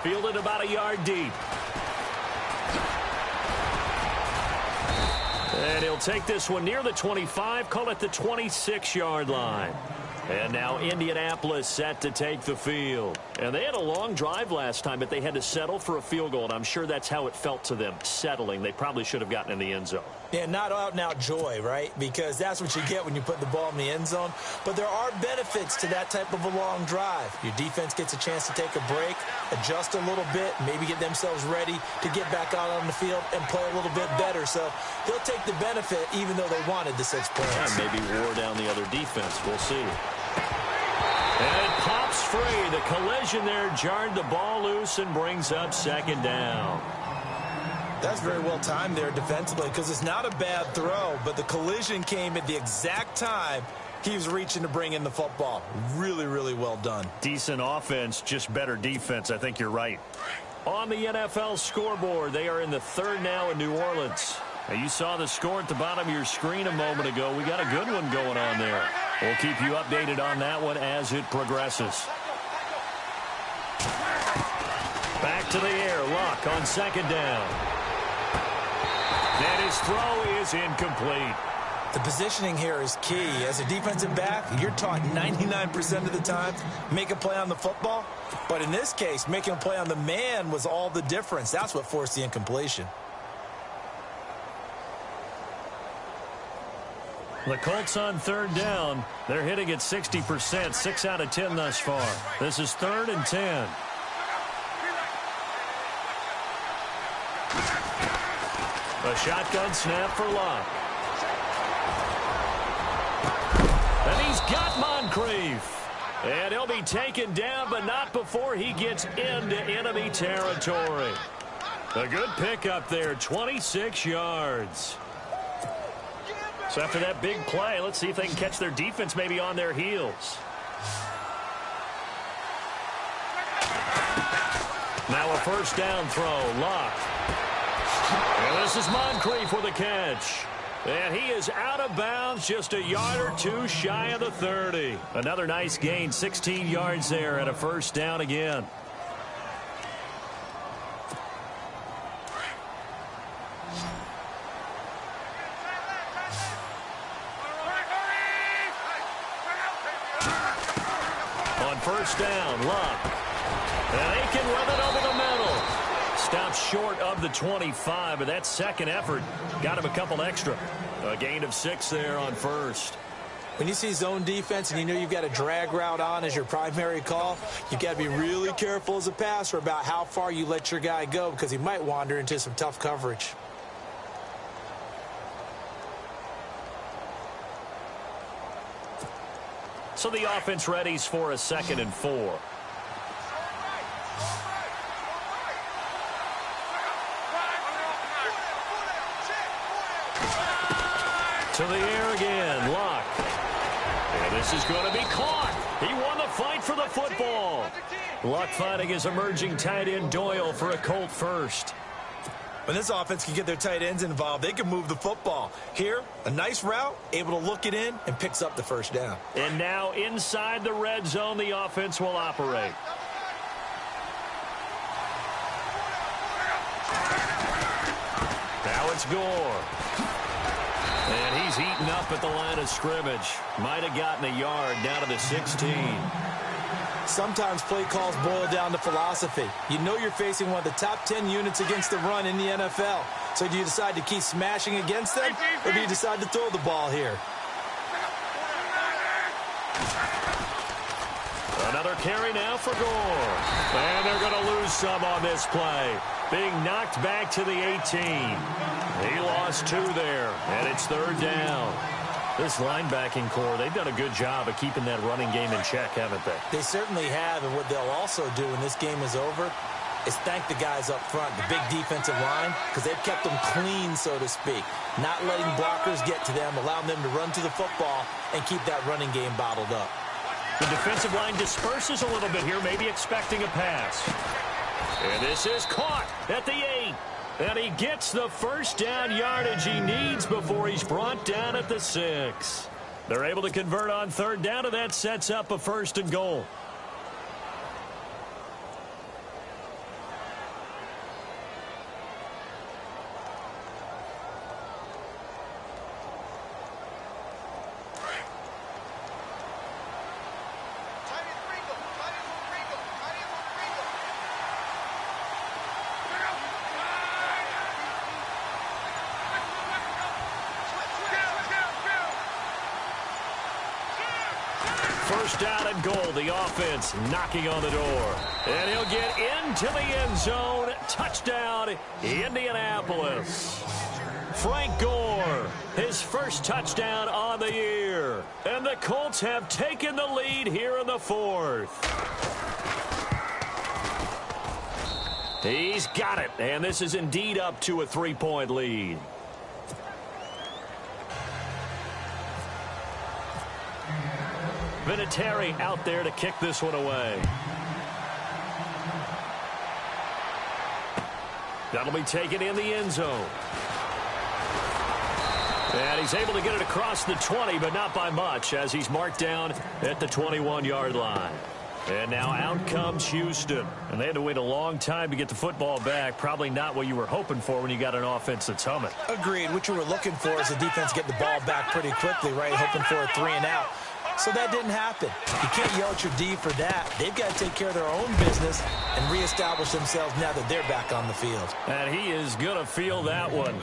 Fielded about a yard deep. And he'll take this one near the 25, call it the 26-yard line. And now Indianapolis set to take the field. And they had a long drive last time, but they had to settle for a field goal, and I'm sure that's how it felt to them, settling. They probably should have gotten in the end zone. Yeah, not out-and-out joy, right? Because that's what you get when you put the ball in the end zone. But there are benefits to that type of a long drive. Your defense gets a chance to take a break, adjust a little bit, maybe get themselves ready to get back out on the field and play a little bit better. So they'll take the benefit even though they wanted the 6 points. Yeah, maybe wore down the other defense. We'll see. And it pops free. The collision there jarred the ball loose and brings up second down. That's very well timed there defensively, because it's not a bad throw, but the collision came at the exact time he was reaching to bring in the football. Really, really well done. Decent offense, just better defense. I think you're right. On the NFL scoreboard, they are in the 3rd now in New Orleans. Now, you saw the score at the bottom of your screen a moment ago. We got a good one going on there. We'll keep you updated on that one as it progresses. Back to the air. Luck on second down. And his throw is incomplete. The positioning here is key. As a defensive back, you're taught 99% of the time, make a play on the football. But in this case, making a play on the man was all the difference. That's what forced the incompletion. The Colts on third down. They're hitting at 60%, 6 out of 10 thus far. This is 3rd and 10. A shotgun snap for Locke. And he's got Moncrief. And he'll be taken down, but not before he gets into enemy territory. A good pickup there, 26 yards. So after that big play, let's see if they can catch their defense maybe on their heels. Now a first down throw, Locke. And this is Moncrief with a catch. And he is out of bounds, just a yard or two shy of the 30. Another nice gain, 16 yards there, and a first down again. On first down, Locke. And they can run it over the middle. Stopped short of the 25, but that second effort got him a couple extra. A gain of 6 there on first. When you see zone defense and you know you've got a drag route on as your primary call, you've got to be really careful as a passer about how far you let your guy go because he might wander into some tough coverage. So the offense readies for a 2nd and 4. To the air again, Locke. And this is going to be caught. He won the fight for the football. Locke finding his emerging tight end Doyle for a Colt first. When this offense can get their tight ends involved, they can move the football. Here, a nice route, able to look it in, and picks up the first down. And now inside the red zone, the offense will operate. Now it's Gore. And he's eaten up at the line of scrimmage. Might have gotten a yard down to the 16. Sometimes play calls boil down to philosophy. You know you're facing one of the top 10 units against the run in the NFL. So do you decide to keep smashing against them, or do you decide to throw the ball here? Another carry now for Gore. And they're going to lose some on this play. Being knocked back to the 18. He lost 2 there, and it's 3rd down. This linebacking core, they've done a good job of keeping that running game in check, haven't they? They certainly have, and what they'll also do when this game is over is thank the guys up front, the big defensive line, because they've kept them clean, so to speak. Not letting blockers get to them, allowing them to run to the football and keep that running game bottled up. The defensive line disperses a little bit here, maybe expecting a pass. And this is caught at the 8. And he gets the first down yardage he needs before he's brought down at the 6. They're able to convert on 3rd down, and that sets up a 1st and goal. First down and goal. The offense knocking on the door. And he'll get into the end zone. Touchdown, Indianapolis. Frank Gore, his first touchdown on the year. And the Colts have taken the lead here in the 4th. He's got it. And this is indeed up to a 3-point lead. Vinatieri out there to kick this one away. That'll be taken in the end zone. And he's able to get it across the 20, but not by much, as he's marked down at the 21-yard line. And now out comes Houston. And they had to wait a long time to get the football back. Probably not what you were hoping for when you got an offense that's humming. Agreed. What you were looking for is the defense getting the ball back pretty quickly, right? Hoping for a 3-and-out. So that didn't happen. You can't yell at your D for that. They've got to take care of their own business and reestablish themselves now that they're back on the field. And he is going to feel that one.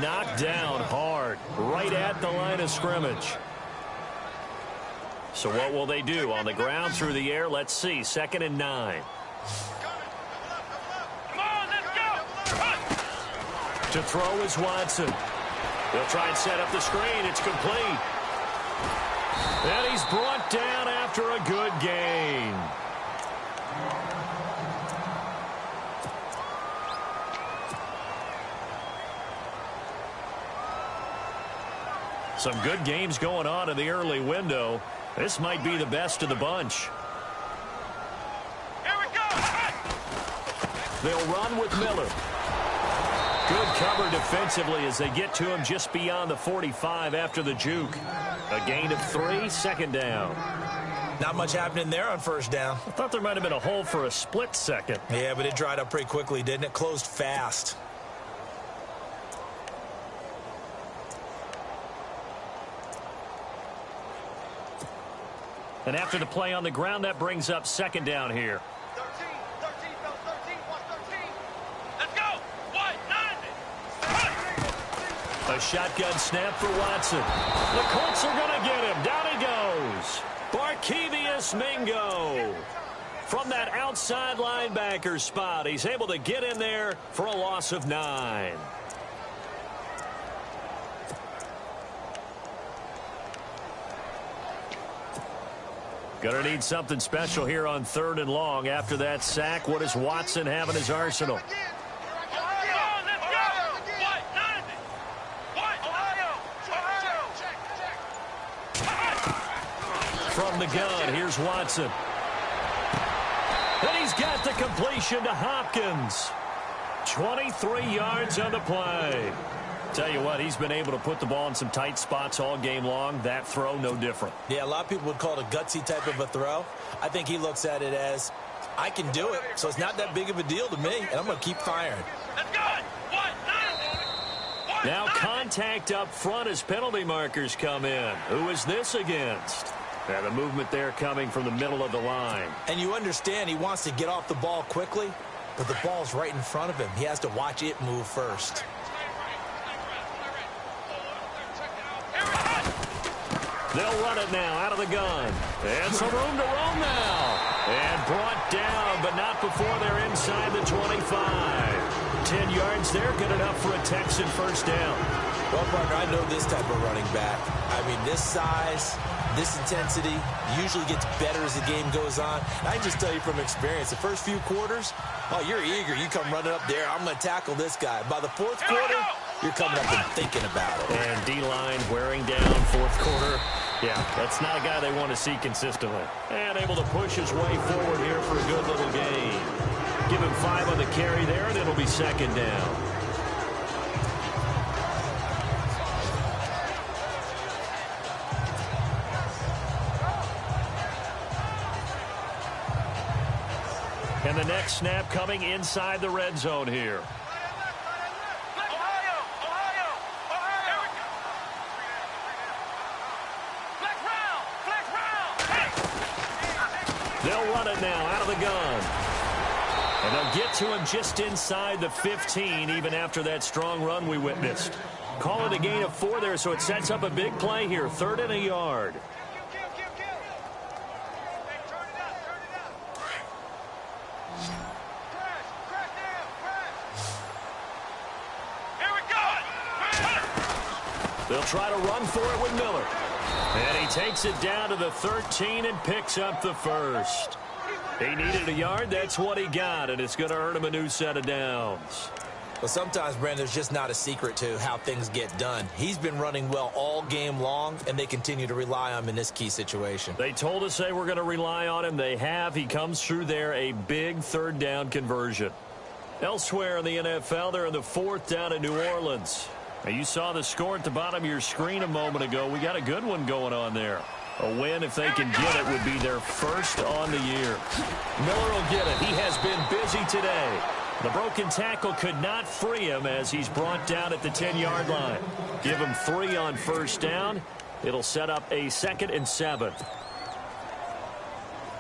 Knocked down hard, right at the line of scrimmage. So what will they do? On the ground, through the air, let's see. 2nd and 9. Come on, let's go. To throw is Watson. They'll try and set up the screen. It's complete. And he's brought down after a good gain. Some good games going on in the early window. This might be the best of the bunch. Here we go. They'll run with Miller. Good cover defensively as they get to him just beyond the 45 after the juke. A gain of 3, 2nd down. Not much happening there on 1st down. I thought there might have been a hole for a split second. Yeah, but it dried up pretty quickly, didn't it? Closed fast. And after the play on the ground, that brings up 2nd down here. 13, no, 13, watch 13. Let's go. What? 90. A shotgun snap for Watson. The Colts are going to get him. Down he goes. Barkevious Mingo. From that outside linebacker spot, he's able to get in there for a loss of 9. Gonna need something special here on 3rd and long. After that sack, what does Watson have in his arsenal? From the gun, here's Watson. And he's got the completion to Hopkins. 23 yards on the play. Tell you what, he's been able to put the ball in some tight spots all game long. That throw, no different. Yeah, a lot of people would call it a gutsy type of a throw. I think he looks at it as, I can do it, so it's not that big of a deal to me, and I'm going to keep firing. Let's go. What? Now contact up front as penalty markers come in. Who is this against? Yeah, the movement there coming from the middle of the line. And you understand he wants to get off the ball quickly, but the ball's right in front of him. He has to watch it move first. They'll run it now out of the gun. And some room to roam now. And brought down, but not before they're inside the 25. 10 yards there, good enough for a Texan 1st down. Well, partner, I know this type of running back. I mean, this size, this intensity usually gets better as the game goes on. And I can just tell you from experience, the first few quarters, oh, you're eager. You come running up there, I'm going to tackle this guy. By the 4th quarter, you're coming up and thinking about it. And D-line wearing down 4th quarter. Yeah, that's not a guy they want to see consistently. And able to push his way forward here for a good little gain. Give him 5 on the carry there, and it'll be 2nd down. And the next snap coming inside the red zone here. They'll run it now out of the gun. And they'll get to him just inside the 15, even after that strong run we witnessed. Call it a gain of 4 there, so it sets up a big play here. 3rd and a yard. They'll try to run for it with Miller. And he takes it down to the 13 and picks up the 1st. He needed a yard. That's what he got, and it's going to earn him a new set of downs. Well, sometimes, Brandon, there's just not a secret to how things get done. He's been running well all game long, and they continue to rely on him in this key situation. They told us they were going to rely on him. They have. He comes through there, a big 3rd down conversion. Elsewhere in the NFL, they're in the 4th down in New Orleans. Now, you saw the score at the bottom of your screen a moment ago. We got a good one going on there. A win, if they can get it, would be their first on the year. Miller will get it. He has been busy today. The broken tackle could not free him as he's brought down at the 10-yard line. Give him 3 on first down. It'll set up a 2nd and 7.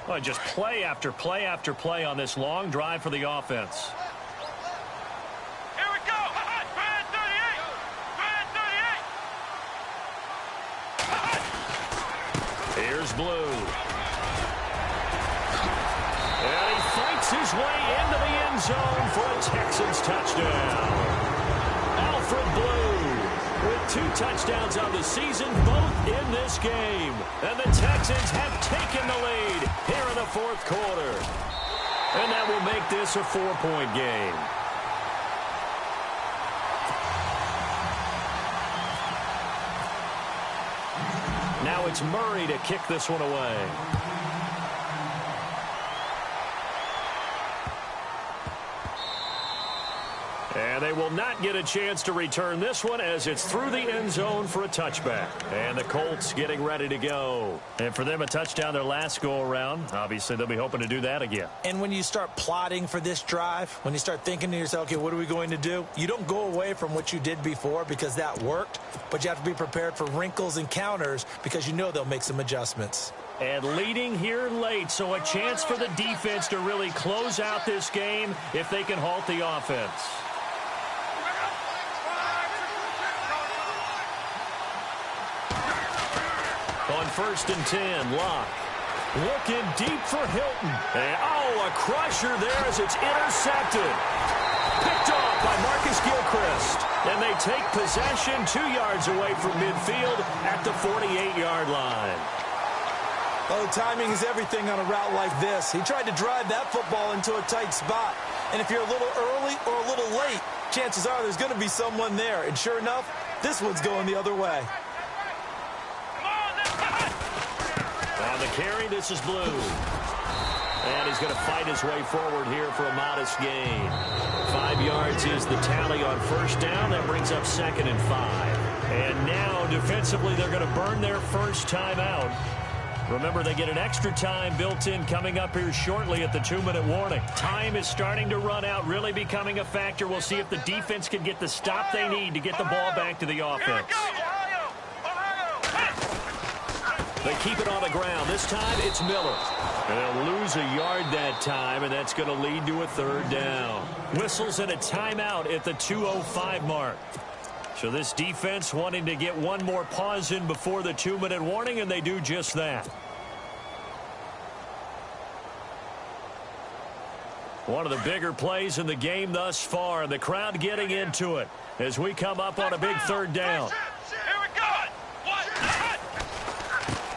Well, just play after play after play on this long drive for the offense. Here we go. Brand 38. Brand 38. Here's Blue. And he fights his way into the end zone for a Texans touchdown. Alfred Blue with 2 touchdowns on the season, both in this game. And the Texans have taken the lead here in the 4th quarter. And that will make this a 4-point game. Now it's Murray to kick this one away. And they will not get a chance to return this one as it's through the end zone for a touchback. And the Colts getting ready to go. And for them, a touchdown their last go-around. Obviously, they'll be hoping to do that again. And when you start plotting for this drive, when you start thinking to yourself, okay, what are we going to do? You don't go away from what you did before because that worked, but you have to be prepared for wrinkles and counters because you know they'll make some adjustments. And leading here late, so a chance for the defense to really close out this game if they can halt the offense. On 1st and 10, Locke. Looking deep for Hilton. And, a crusher there as it's intercepted. Picked off by Marcus Gilchrist. And they take possession 2 yards away from midfield at the 48-yard line. Oh, timing is everything on a route like this. He tried to drive that football into a tight spot. And if you're a little early or a little late, chances are there's going to be someone there. And sure enough, this one's going the other way. On the carry, this is Blue. And he's going to fight his way forward here for a modest gain. 5 yards is the tally on first down. That brings up 2nd and 5. And now, defensively, they're going to burn their first time out. Remember, they get an extra time built in coming up here shortly at the 2-minute warning. Time is starting to run out, really becoming a factor. We'll see if the defense can get the stop they need to get the ball back to the offense. They keep it on the ground. This time, it's Miller. And they'll lose a yard that time, and that's going to lead to a 3rd down. Whistles and a timeout at the 2:05 mark. So this defense wanting to get one more pause in before the 2-minute warning, and they do just that. One of the bigger plays in the game thus far, and the crowd getting into it as we come up on a big 3rd down. Here we go.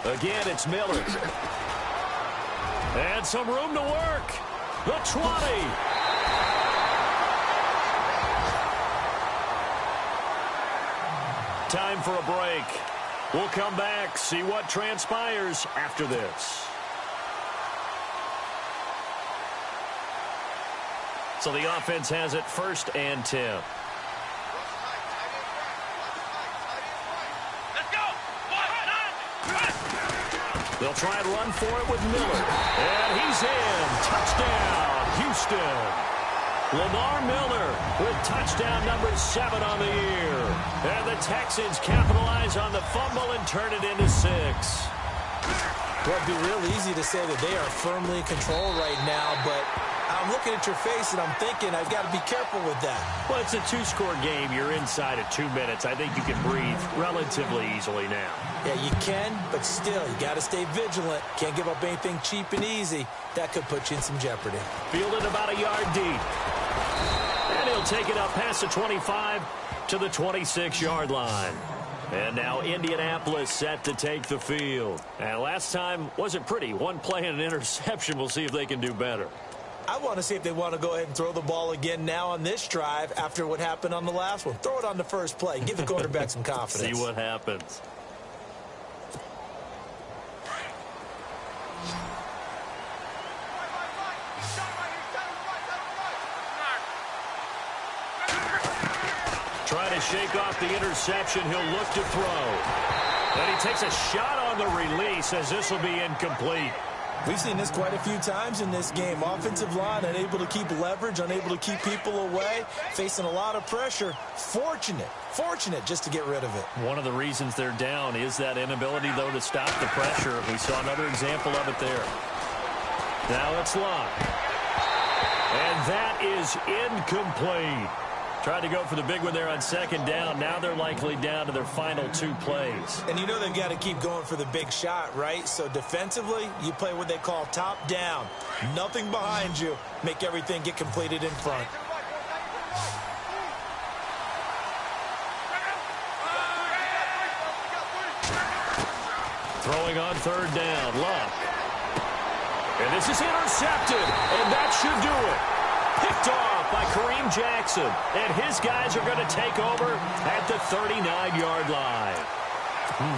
Again, it's Miller. And some room to work. The 20. Time for a break. We'll come back, see what transpires after this. So the offense has it 1st and 10. They'll try and run for it with Miller. And he's in. Touchdown, Houston. Lamar Miller with touchdown number 7 on the year. And the Texans capitalize on the fumble and turn it into 6. Well, it'd be real easy to say that they are firmly in control right now, but I'm looking at your face and I'm thinking I've got to be careful with that. Well, it's a 2-score game. You're inside of 2 minutes. I think you can breathe relatively easily now. Yeah, you can, but still, you got to stay vigilant. Can't give up anything cheap and easy. That could put you in some jeopardy. Fielded about a yard deep. And he'll take it up past the 25 to the 26-yard line. And now Indianapolis set to take the field. And last time wasn't pretty. One play and an interception. We'll see if they can do better. I want to see if they want to go ahead and throw the ball again now on this drive after what happened on the last one. Throw it on the first play. Give the quarterback some confidence. See what happens. Trying to shake off the interception. He'll look to throw. And he takes a shot on the release as this will be incomplete. We've seen this quite a few times in this game. Offensive line unable to keep leverage, unable to keep people away, facing a lot of pressure. Fortunate just to get rid of it. One of the reasons they're down is that inability, though, to stop the pressure. We saw another example of it there. Now it's locked. And that is incomplete. Tried to go for the big one there on second down. Now they're likely down to their final 2 plays. And you know they've got to keep going for the big shot, right? So defensively, you play what they call top down. Nothing behind you. Make everything get completed in front. Throwing on third down, Luck. And this is intercepted, and that should do it. Picked off by Kareem Jackson, and his guys are going to take over at the 39-yard line.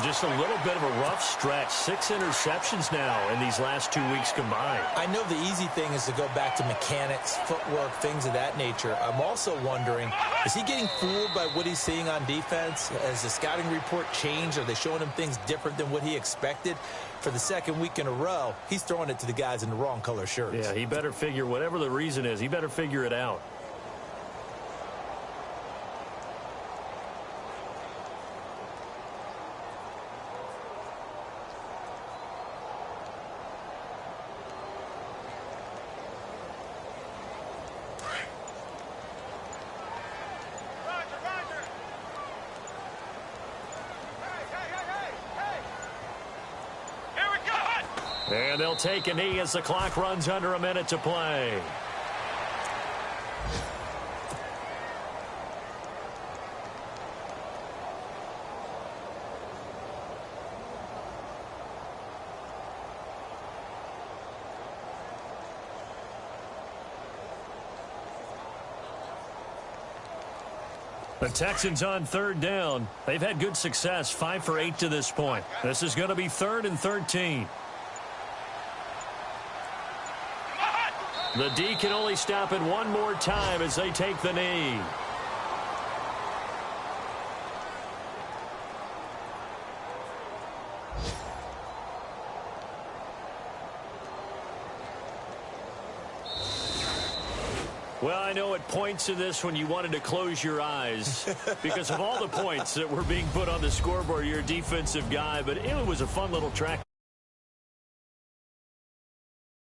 Just a little bit of a rough stretch. 6 interceptions now in these last 2 weeks combined. I know the easy thing is to go back to mechanics, footwork, things of that nature. I'm also wondering, is he getting fooled by what he's seeing on defense? Has the scouting report changed? Are they showing him things different than what he expected? For the second week in a row, he's throwing it to the guys in the wrong color shirts. Yeah, he better figure, whatever the reason is, he better figure it out. And they'll take a knee as the clock runs under a minute to play. The Texans on third down. They've had good success, 5 for 8 to this point. This is going to be 3rd and 13. The D can only stop it one more time as they take the knee. Well, I know at points in this when you wanted to close your eyes because of all the points that were being put on the scoreboard, you're a defensive guy, but it was a fun little track